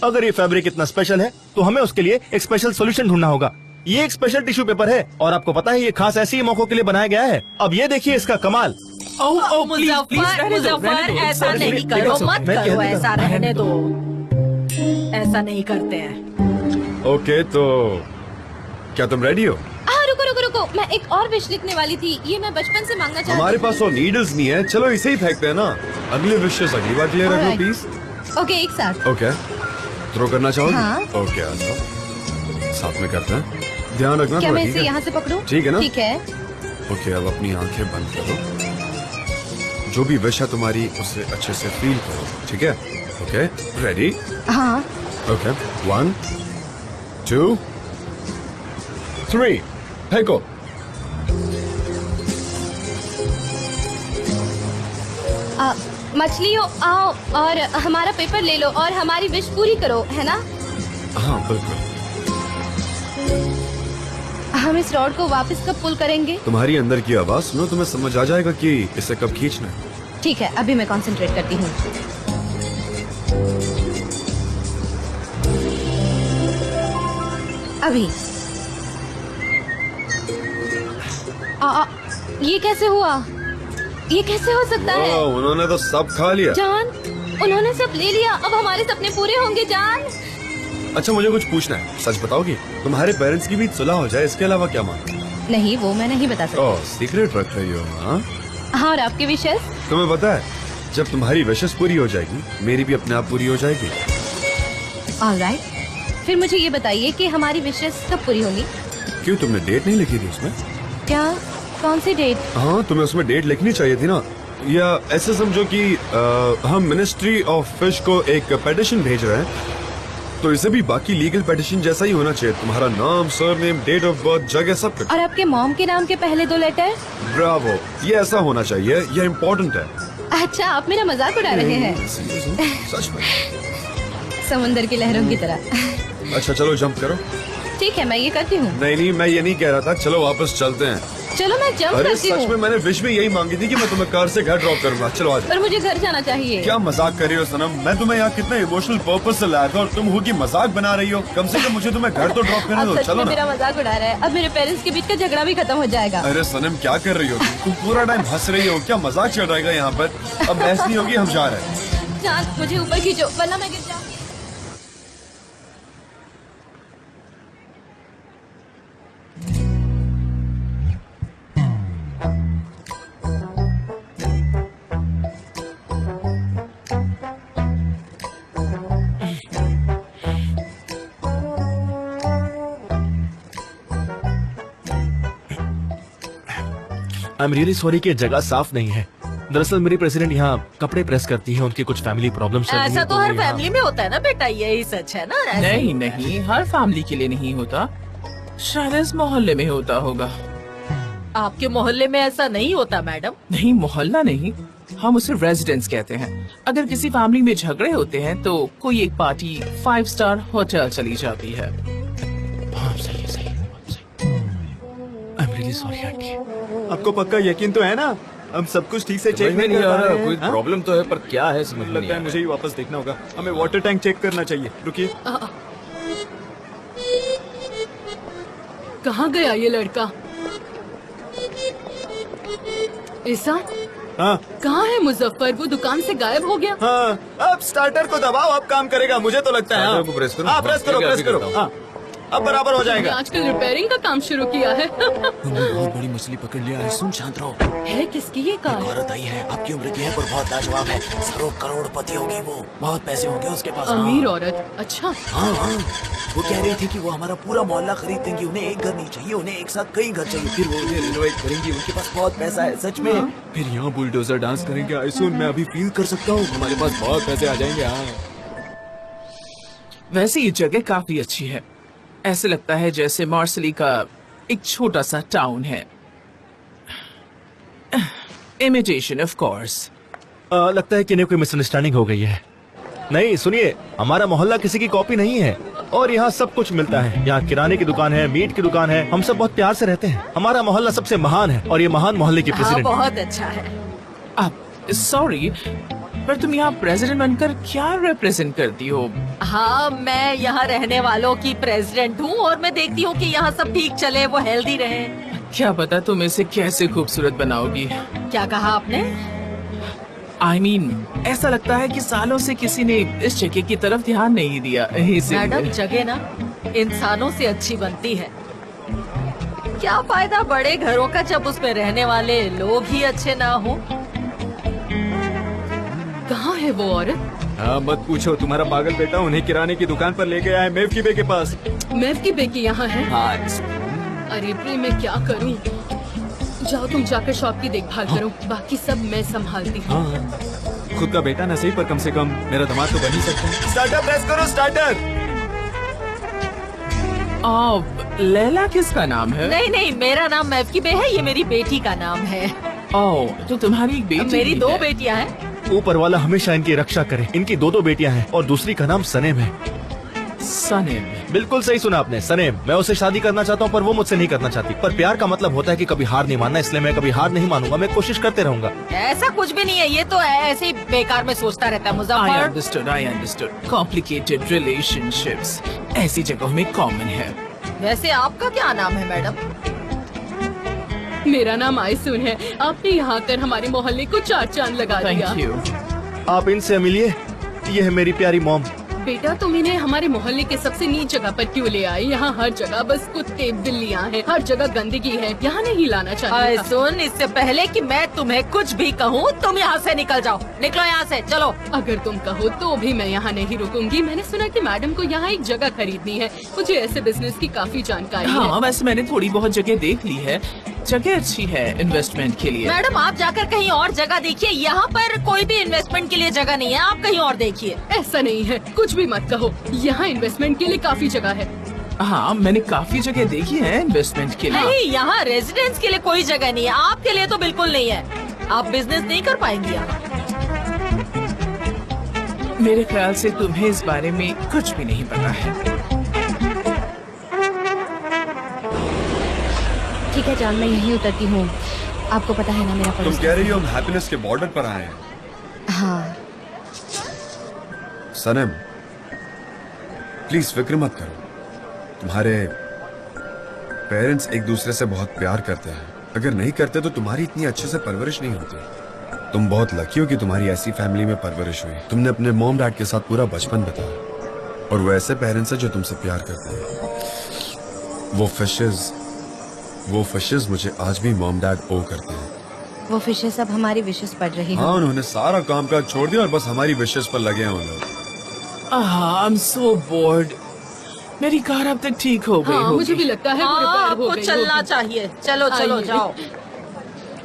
अगर ये फैब्रिक इतना स्पेशल है तो हमें उसके लिए एक स्पेशल सोल्यूशन ढूंढना होगा। ये एक स्पेशल टिश्यू पेपर है और आपको पता है ये खास ऐसे ही मौकों के लिए बनाया गया है। अब ये देखिए इसका कमाल। मुजफ्फर ऐसा नहीं करो, मत करो, ऐसा रहने दो। ऐसा नहीं करते हैं। ओके तो क्या तुम रेडी हो? हाँ रुको, मैं एक और विश लिखने वाली थी। ये मैं बचपन से मांगना चाहती हमारे पास वो नीडल्स नहीं है, चलो इसे ही फेंकते हैं ना। अगले विशेष अगली बार के लिए रख लो Alright. प्लीज। ओके एक साथ। ओके, थ्रो करना चाहोगे? हाँ। ओके आ जाओ, साथ में करते हैं। ध्यान रखना क्या थोड़ा, मैं ठीक इसे है? यहाँ से पकड़ूं? ठीक है ना? ठीक है। ओके अब अपनी आंखें बंद करो, जो भी विश है तुम्हारी उसे अच्छे से फील करो, ठीक है? Okay ready? हाँ। ओके 1 2 3 फेंको। मछलियों आओ और हमारा पेपर ले लो और हमारी विश पूरी करो, है ना? हाँ बिल्कुल। हम इस रॉड को वापस कब पुल करेंगे? तुम्हारी अंदर की आवाज सुनो, तुम्हें समझ आ जाएगा कि इसे कब खींचना है। ठीक है, अभी मैं कंसंट्रेट करती हूँ। अभी ये कैसे हुआ? ये कैसे हो सकता है? उन्होंने तो सब खा लिया। जान, उन्होंने सब ले लिया। अब हमारे सपने पूरे होंगे जान। अच्छा मुझे कुछ पूछना है, सच बताओगी? तुम्हारे पेरेंट्स की भी सुलह हो जाए, इसके अलावा क्या मांगते? नहीं, वो मैं नहीं बता सकती। ओह, सीक्रेट रख रही हो? हाँ। हाँ, और आपकी विशेष? तुम्हें पता है, जब तुम्हारी विशेष पूरी हो जाएगी, मेरी भी अपने आप पूरी हो जाएगी। ऑलराइट, फिर मुझे ये बताइए कि हमारी विशेष कब पूरी होगी? क्यों, तुमने डेट नहीं लिखी थी उसमें? क्या? कौन सी डेट? हाँ, तुम्हें उसमें डेट लिखनी चाहिए थी ना। या ऐसे समझो कि हम मिनिस्ट्री ऑफ फिश को एक पेटिशन भेज रहे हैं, तो इसे भी बाकी लीगल पेटिशन जैसा ही होना चाहिए। तुम्हारा नाम, सरनेम, डेट ऑफ बर्थ, जगह, सब कुछ। और आपके मॉम के नाम के पहले 2 लेटर? ब्रावो, ये ऐसा होना चाहिए, ये इम्पोर्टेंट है। अच्छा, आप मेरा मजाक उड़ा रहे हैं? सच में। समुंदर की लहरों की तरह। अच्छा चलो जंप करो। ठीक है, मैं ये करती हूँ। नहीं, मैं ये नहीं कह रहा था, चलो वापस चलते हैं। चलो मैं जंप अरे करती सच में हूँ। मैंने विश में यही मांगी थी कि मैं तुम्हें कार से घर ड्रॉप करूंगा। चलो आज। पर मुझे घर जाना चाहिए। क्या मजाक कर रही हो सनम? मैं तुम्हें यहाँ कितने इमोशनल पर्पस से लाया था और तुम हो कि मजाक बना रही हो। कम से कम मुझे तुम्हें घर तो ड्रॉप करने अब दो। सच चलो में ना। मेरा मजाक उड़ा रहा है। अब मेरे पेरेंट्स के बीच का झगड़ा भी खत्म हो जाएगा। अरे सनम क्या कर रही हो तुम पूरा टाइम हंस रही हो। क्या मजाक चल रहेगा यहाँ पर? अब बहस नहीं होगी, हम जा रहे हैं। जान, मुझे ऊपर खींचो वरना मैं गिर जाऊंगी। आई एम रियली सॉरी कि जगह साफ नहीं है। दरअसल मेरी प्रेसिडेंट यहाँ कपड़े प्रेस करती है, उनकी कुछ फैमिली प्रॉब्लम्स चल रही ऐसा हैं, तो हर वो यहाँ- फैमिली में होता है ना बेटा, यही सच है ना। ऐसे नहीं नहीं, हर फैमिली के लिए नहीं होता, शायद इस मोहल्ले में होता होगा। आपके मोहल्ले में ऐसा नहीं होता मैडम। नहीं, मोहल्ला नहीं, हम उसे रेजिडेंस कहते हैं। अगर किसी फैमिली में झगड़े होते हैं तो कोई एक पार्टी 5 स्टार होटल चली जाती है। हाँ, सही है, सही है, बहुत सही। I am really sorry aunty. आपको पक्का यकीन तो है ना हम सब कुछ ठीक से चेक समझ में नहीं आ रहा, कोई हाँ? प्रॉब्लम तो है पर क्या है समझ में नहीं लगता आ है रहा। मुझे ही वापस देखना होगा। हमें वाटर टैंक चेक करना चाहिए। रुकिए। कहाँ गया ये लड़का? ऐसा हाँ कहाँ है मुजफ्फर? वो दुकान से गायब हो गया। हाँ, अब स्टार्टर को दबाओ, अब काम करेगा मुझे तो लगता है। हाँ, स्टार्टर को प्रेस करो। हाँ, प्रेस करो, ठीक है, प्रेस अभी करो। करता हूँ। हाँ, अब बराबर हो मैंने जाएगा। आजकल रिपेयरिंग का काम शुरू किया है। उन्होंने बहुत बड़ी मछली पकड़ लिया है। सुन शांत रहो। है किसकी ये कार? औरत आई है, आपकी उम्र की है पर बहुत लाजवाब है। करोड़पति होगी वो, बहुत पैसे होंगे उसके पास। अमीर औरत? अच्छा। हाँ हाँ, वो कह रही थी कि वो हमारा पूरा मोहल्ला खरीद देंगी। उन्हें एक घर नहीं चाहिए, उन्हें एक साथ कई घर चाहिए। फिर वो उन्हें रिनोवेट करेंगी, उनके पास बहुत पैसा है सच में। फिर यहाँ बुलडोजर डांस करेंगे। आइसुन मैं अभी फील कर सकता हूँ, हमारे पास बहुत पैसे आ जाएंगे। हाँ, वैसे ये जगह काफी अच्छी है, ऐसे लगता है जैसे मार्सली का एक छोटा सा टाउन है। Imitation of course. लगता है कि इन्हें कोई मिसअंडरस्टैंडिंग हो गई है। नहीं सुनिए, हमारा मोहल्ला किसी की कॉपी नहीं है और यहाँ सब कुछ मिलता है। यहाँ किराने की दुकान है, मीट की दुकान है, हम सब बहुत प्यार से रहते हैं। हमारा मोहल्ला सबसे महान है और ये महान मोहल्ले की हाँ प्रेसिडेंट। बहुत अच्छा है। अब सॉरी, पर तुम यहाँ प्रेसिडेंट बनकर क्या रिप्रेजेंट करती हो? हाँ, मैं यहाँ रहने वालों की प्रेसिडेंट हूँ और मैं देखती हूँ कि यहाँ सब ठीक चले, वो हेल्दी रहे। क्या पता तुम इसे कैसे खूबसूरत बनाओगी। क्या कहा आपने? I mean, ऐसा लगता है कि सालों से किसी ने इस जगह की तरफ ध्यान नहीं दिया। मैडम, जगह ना इंसानों से अच्छी बनती है। क्या फायदा बड़े घरों का जब उसमें रहने वाले लोग ही अच्छे ना हो। कहाँ है वो औरत? हाँ, मत पूछो, तुम्हारा पागल बेटा उन्हें किराने की दुकान पर ले गया है, मेवकी बे के पास। मेवकी बेकी यहाँ है? हाँ, अरे प्री, मैं क्या करूँ? जाओ तुम जाकर शॉप की देखभाल करो, बाकी सब मैं संभालती हूँ। हाँ, खुद का बेटा न सही पर कम से कम मेरा दामाद तो बन ही सकता है। स्टार्टर प्रेस करो, स्टार्टर। लैला किसका नाम है? नहीं नहीं, मेरा नाम मेवकी बे है, ये मेरी बेटी का नाम है। तो तुम्हारी एक बेटी मेरी भी 2 है। बेटियां हैं। ऊपर वाला हमेशा इनकी रक्षा करे। इनकी दो बेटियां हैं और दूसरी का नाम सनेम है। सनेम। बिल्कुल सही सुना आपने, सनेम। मैं उसे शादी करना चाहता हूँ पर वो मुझसे नहीं करना चाहती। पर प्यार का मतलब होता है कि कभी हार नहीं मानना, इसलिए मैं कभी हार नहीं मानूंगा। मैं कोशिश करते रहूंगा। ऐसा कुछ भी नहीं है, ये तो ऐसे ही बेकार में सोचता रहता है I Muzaffar. understood. Complicated relationships ऐसी जगहों में कॉमन है। वैसे आपका क्या नाम है मैडम? मेरा नाम आयसून है। आपने यहाँ आकर हमारे मोहल्ले को चार चांद लगा दिया। Thank you. आप इनसे मिलिए, ये है मेरी प्यारी मॉम। बेटा तुम इन्हें हमारे मोहल्ले के सबसे नीच जगह पर क्यों ले आए? यहाँ हर जगह बस कुत्ते बिल्लियाँ हैं, हर जगह गंदगी है। यहाँ नहीं लाना चाहिए था। सुन, इससे पहले कि मैं तुम्हें कुछ भी कहूँ, तुम यहाँ से निकल जाओ। निकलो यहाँ से, चलो। अगर तुम कहो तो भी मैं यहाँ नहीं रुकूंगी। मैंने सुना कि मैडम को यहाँ एक जगह खरीदनी है। मुझे ऐसे बिजनेस की काफी जानकारी है। हाँ, वैसे मैंने थोड़ी बहुत जगह देख ली है। जगह अच्छी है इन्वेस्टमेंट के लिए। मैडम आप जाकर कहीं और जगह देखिए, यहाँ पर कोई भी इन्वेस्टमेंट के लिए जगह नहीं है। आप कहीं और देखिए। ऐसा नहीं है, कुछ भी मत कहो। यहाँ इन्वेस्टमेंट के लिए काफी जगह है। हाँ, मैंने काफी जगह देखी है इन्वेस्टमेंट के लिए। नहीं, यहाँ रेजिडेंस के लिए कोई जगह नहीं है। आपके लिए तो बिल्कुल नहीं है। आप बिजनेस नहीं कर पाएंगी यहाँ। मेरे ख्याल से तुम्हें इस बारे में कुछ भी नहीं पता है। ठीक है जान, मैं यहीं उतरती हूँ। आपको पता है ना मेरा तुम पड़ोस। कह रही हो हम हैप्पीनेस के बॉर्डर पर आए हैं। हाँ, सनम प्लीज फिक्र मत करो। तुम्हारे पेरेंट्स एक दूसरे से बहुत प्यार करते हैं। अगर नहीं करते तो तुम्हारी इतनी अच्छे से परवरिश नहीं होती। तुम बहुत लकी हो कि तुम्हारी ऐसी फैमिली में परवरिश हुई। तुमने अपने मॉम डैड के साथ पूरा बचपन बिताया और वो ऐसे पेरेंट्स हैं जो तुमसे प्यार करते हैं। वो फिशेस मुझे आज भी मॉम डैड ओ करते हैं। वो फिशेस अब हमारी विशेस पढ़ रही हाँ, हैं। उन्होंने सारा काम काज छोड़ दिया और बस हमारी विशेस पर लगे हैं वो लोग। I am so board. मेरी कार अब तक ठीक हो गई हाँ, होगी। मुझे भी लगता है वो हाँ, रिपेयर हो आपको गई चलना होगी। चाहिए। चलो चलो आइए। जाओ।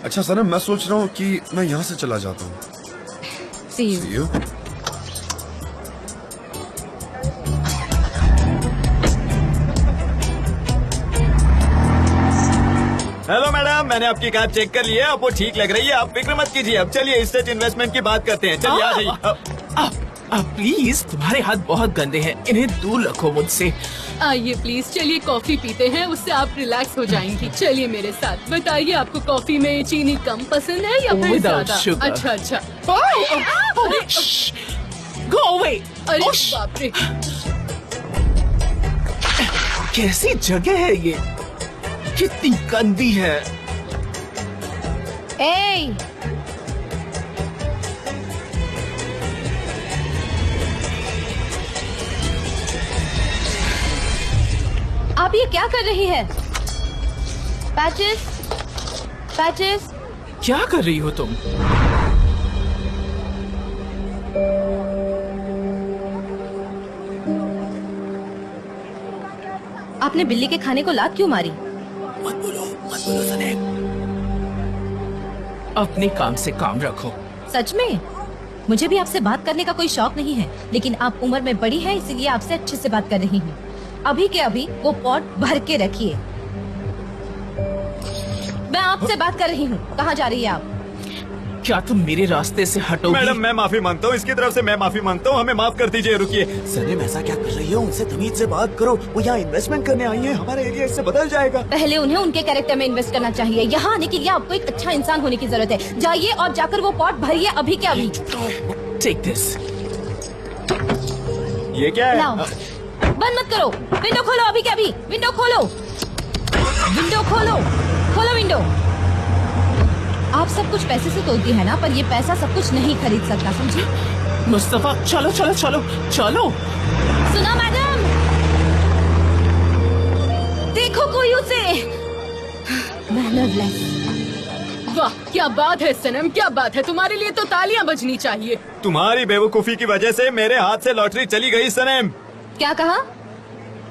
अच्छा सनम, मैं सोच रहा हूँ कि मैं यहाँ से चला जाता हूँ। See you. See you. Hello madam, मैंने आपकी कार चेक कर ली है। अब वो ठीक लग रही है, आप फिक्र मत कीजिए। अब चलिए स्टेट इन्वेस्टमेंट की बात करते हैं। चलिए आ जाइए। प्लीज, तुम्हारे हाथ बहुत गंदे हैं, इन्हें दूर रखो मुझसे। आइए प्लीज, चलिए कॉफी पीते हैं, उससे आप रिलैक्स हो जाएंगी। चलिए मेरे साथ। बताइए आपको कॉफी में चीनी कम पसंद है या फिर Without ज्यादा? sugar. अच्छा अच्छा। Go away! अरे Oh, बाप रे। कैसी जगह है ये? कितनी गंदी है। Hey! आप ये क्या कर रही है? Patches, patches. क्या कर रही हो तुम? आपने बिल्ली के खाने को लात क्यों मारी? मत बोलो सनेम। अपने काम से काम रखो। सच में? मुझे भी आपसे बात करने का कोई शौक नहीं है, लेकिन आप उम्र में बड़ी है इसीलिए आपसे अच्छे से बात कर रही हूँ। अभी के अभी वो पॉट भर के रखिए। मैं आपसे बात कर रही हूँ। कहाँ जा रही है आप? क्या तुम मेरे रास्ते से हटोगी? मैडम मैं माफी मांगता हूँ, इसकी तरफ से मैं माफी मांगता हूँ। हमें माफ कर दीजिए। रुकिए। सनेम ऐसा क्या कर रही हो? उनसे तमीज से बात करो। वो यहाँ इन्वेस्टमेंट करने आई है, हमारा एरिया इससे बदल जाएगा। पहले उन्हें उनके कैरेक्टर में इन्वेस्ट करना चाहिए। यहाँ आने के लिए आपको एक अच्छा इंसान होने की जरूरत है। जाइए और जाकर वो पॉट भरिए अभी के अभी। Take this. ये क्या है? लाओ। बंद मत करो। विंडो खोलो अभी के अभी। विंडो खोलो, विंडो खोलो, खोलो विंडो। आप सब कुछ पैसे से तोलती है ना, पर ये पैसा सब कुछ नहीं खरीद सकता, समझी? मुस्तफा चलो चलो चलो चलो। सुना मैडम? देखो कोई उसे। मैनरलेस। वाह क्या बात है सनम, क्या बात है। तुम्हारे लिए तो तालियां बजनी चाहिए। तुम्हारी बेवकूफी की वजह से मेरे हाथ से लॉटरी चली गई सनेम। क्या कहा?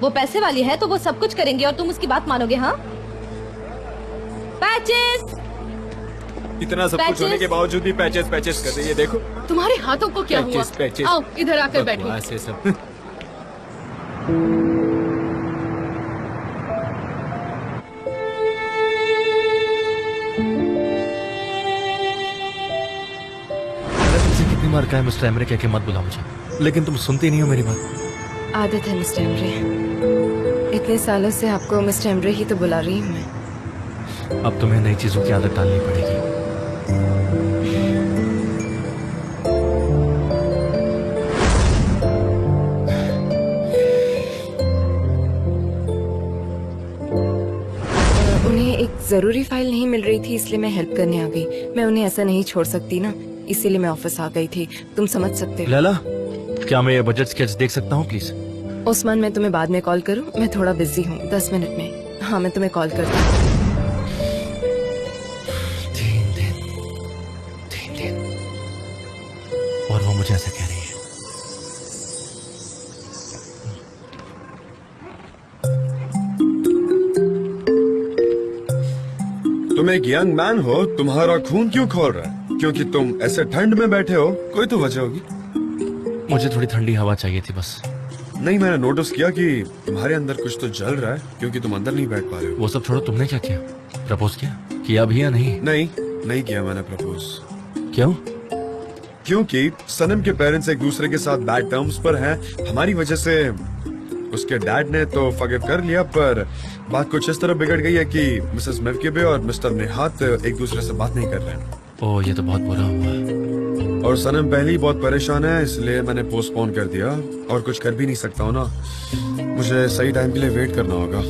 वो पैसे वाली है तो वो सब कुछ करेंगे और तुम उसकी बात मानोगे? हाँ पैचेस। इतना सब कुछ होने के बावजूद भी पैचेस पैचेस कर रही है। देखो तुम्हारे हाथों को क्या हुआ? Patches patches. आओ इधर आकर बैठो। बकवास है सब। बार कहा मिस्टर एमरे कह के मत बुला मुझे, लेकिन तुम सुनती नहीं हो मेरी बात। आदत है मिस्टर एमरे, इतने सालों से आपको मिस्टर एमरे ही तो बुला रही हूँ मैं। अब तुम्हें नई चीजों की आदत डालनी पड़ेगी। उन्हें एक जरूरी फाइल नहीं मिल रही थी, इसलिए मैं हेल्प करने आ गई। मैं उन्हें ऐसा नहीं छोड़ सकती ना, इसीलिए मैं ऑफिस आ गई थी। तुम समझ सकते हो। लैला, क्या मैं ये बजट स्केच देख सकता हूँ प्लीज? ओस्मान, मैं तुम्हें बाद में कॉल करूँ? मैं थोड़ा बिजी हूँ, 10 मिनट में। हाँ, मैं तुम्हें कॉल करती हूँ। 3 दिन और वो मुझे ऐसा कह रही है। तुम एक यंग मैन हो, तुम्हारा खून क्यों खोल रहा है? क्योंकि तुम ऐसे ठंड में बैठे हो? कोई तो वजह होगी। मुझे थोड़ी ठंडी हवा चाहिए थी बस। नहीं, मैंने नोटिस किया कि तुम्हारे अंदर कुछ तो जल रहा है, क्योंकि तुम अंदर नहीं बैठ पा रहे हो। वो सब छोड़ो, तुमने क्या किया? प्रपोज किया भी या नहीं? नहीं किया मैंने प्रपोज। क्यों? क्योंकि सनम के पेरेंट्स एक दूसरे के साथ बैड टर्म्स पर हैं। हमारी वजह से उसके डैड ने तो फॉरगिव कर लिया, पर बात कुछ इस तरह बिगड़ गई है कि मिसेस मेवकेबे और मिस्टर नेहात एक दूसरे से बात नहीं कर रहे हैं। ओह, ये तो बहुत बुरा हुआ। और सनम पहले ही बहुत परेशान है, इसलिए मैंने पोस्टपोन कर दिया। और कुछ कर भी नहीं सकता हूँ ना, मुझे सही टाइम के लिए वेट करना होगा।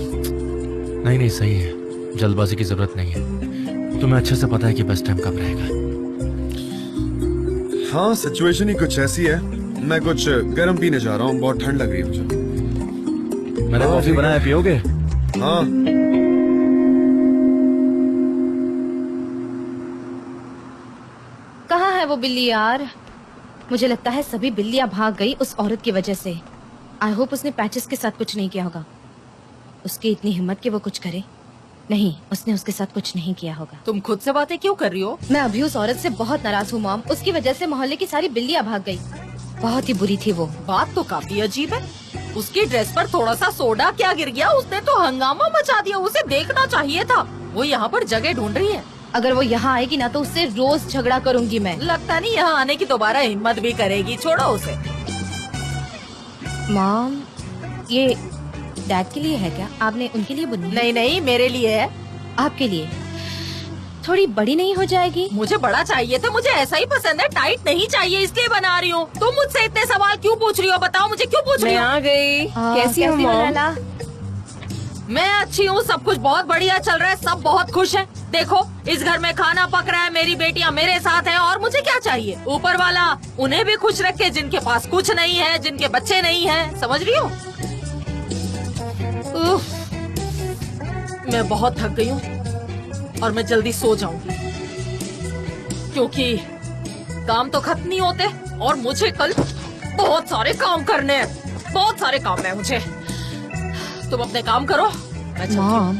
नहीं, सही है, जल्दबाजी की जरूरत नहीं है। तुम्हें अच्छे से पता है कि बेस्ट टाइम कब रहेगा। हाँ, सिचुएशन ही कुछ ऐसी है। मैं कुछ गर्म पीने जा रहा हूँ, बहुत ठंड लग रही है मुझे। मैंने कॉफी बनाया, पियोगे? हाँ। कहाँ है वो बिल्ली यार? मुझे लगता है सभी बिल्लियां भाग गई उस औरत की वजह से। आई होप उसने पैचेस के साथ कुछ नहीं किया होगा। उसकी इतनी हिम्मत कि वो कुछ करे। नहीं, उसने उसके साथ कुछ नहीं किया होगा। तुम खुद से बातें क्यों कर रही हो? मैं अभी उस औरत से बहुत नाराज हूँ मॉम। उसकी वजह से मोहल्ले की सारी बिल्लियां भाग गई। बहुत ही बुरी थी वो। बात तो काफी अजीब है। उसकी ड्रेस पर थोड़ा सा सोडा क्या गिर गया, उसने तो हंगामा मचा दिया। उसे देखना चाहिए था। वो यहाँ पर जगह ढूंढ रही है। अगर वो यहाँ आएगी ना तो उससे रोज झगड़ा करूंगी मैं। लगता नहीं यहाँ आने की दोबारा हिम्मत भी करेगी। छोड़ो उसे। मॉम, ये डैड के लिए है क्या? आपने उनके लिए बुनी? नहीं, मेरे लिए है। आपके लिए? थोड़ी बड़ी नहीं हो जाएगी? मुझे बड़ा चाहिए था। मुझे ऐसा ही पसंद है, टाइट नहीं चाहिए, इसलिए बना रही हूँ। तुम मुझसे इतने सवाल क्यों पूछ रही हो? बताओ मुझे क्यों पूछ रही हो? मैं आ गई। कैसी हो मॉम? मैं अच्छी हूँ, सब कुछ बहुत बढ़िया चल रहा है, सब बहुत खुश हैं। देखो, इस घर में खाना पक रहा है, मेरी बेटियाँ मेरे साथ हैं, और मुझे क्या चाहिए? ऊपर वाला उन्हें भी खुश रखे जिनके पास कुछ नहीं है, जिनके बच्चे नहीं हैं। समझ रही हो? मैं बहुत थक गई हूँ और मैं जल्दी सो जाऊंगी, क्योंकि काम तो खत्म नहीं होते और मुझे कल बहुत सारे काम करने हैं। बहुत सारे काम है मुझे। तुम अपने काम करो, मैं चलती हूँ। मॉम,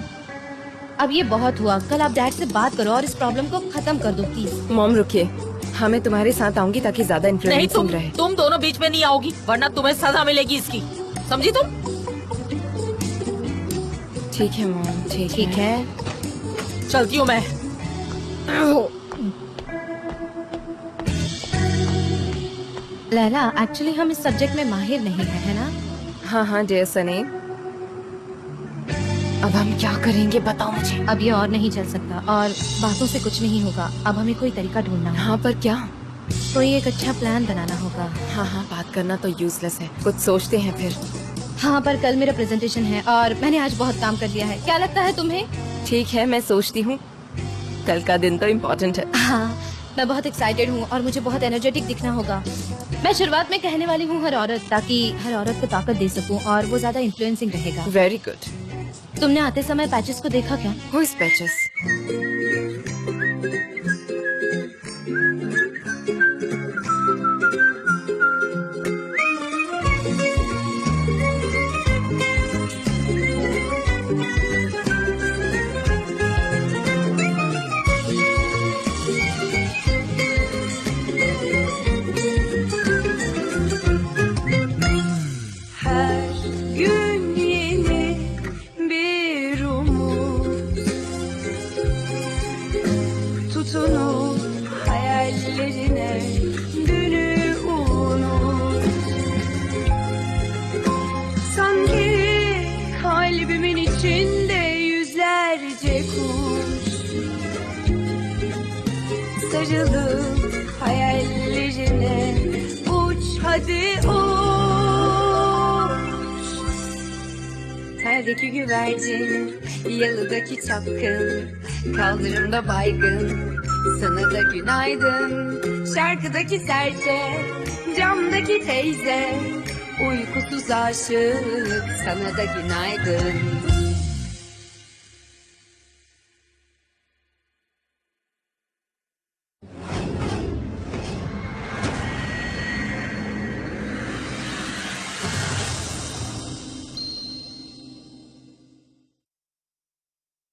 अब ये बहुत हुआ। कल आप डैड से बात करो और इस प्रॉब्लम को खत्म कर दो प्लीज। मॉम रुकिए, हाँ मैं तुम्हारे साथ आऊंगी ताकि ज्यादा नहीं, इन्फ्लुएंसिंग रहे। तुम दोनों बीच में नहीं आओगी, वरना तुम्हें सजा मिलेगी इसकी। समझी तुम? ठीक है मॉम, ठीक है। चलती हूँ मैं। लैला, एक्चुअली हम इस सब्जेक्ट में माहिर नहीं है ना? हाँ डियर सनी, अब हम क्या करेंगे बताओ मुझे। अब ये और नहीं चल सकता और बातों से कुछ नहीं होगा। अब हमें कोई तरीका ढूंढना होगा। हाँ पर क्या? कोई एक अच्छा प्लान बनाना होगा। हाँ, बात करना तो यूजलेस है, कुछ सोचते हैं फिर। हाँ, पर कल मेरा प्रेजेंटेशन है और मैंने आज बहुत काम कर लिया है। क्या लगता है तुम्हें? ठीक है, मैं सोचती हूँ। कल का दिन तो इम्पोर्टेंट है। हाँ, मैं बहुत एक्साइटेड हूँ और मुझे बहुत एनर्जेटिक दिखना होगा। मैं शुरुआत में कहने वाली हूँ हर औरत, ताकि हर औरत को ताकत दे सकूँ और वो ज्यादा इन्फ्लुएंसिंग रहेगा। Very good. तुमने आते समय पैचेस को देखा क्या? Who is Patches? Tutunup hayallerine dönüp içinde yüzlerce kuş sarılıp hayallerine uç hadi uç. Teldeki güvercin, yalıdaki çapkın, kaldırımda baygın, sana da günaydın. Şarkıdaki serçe, camdaki teyze, uykusuz aşık, sana da günaydın.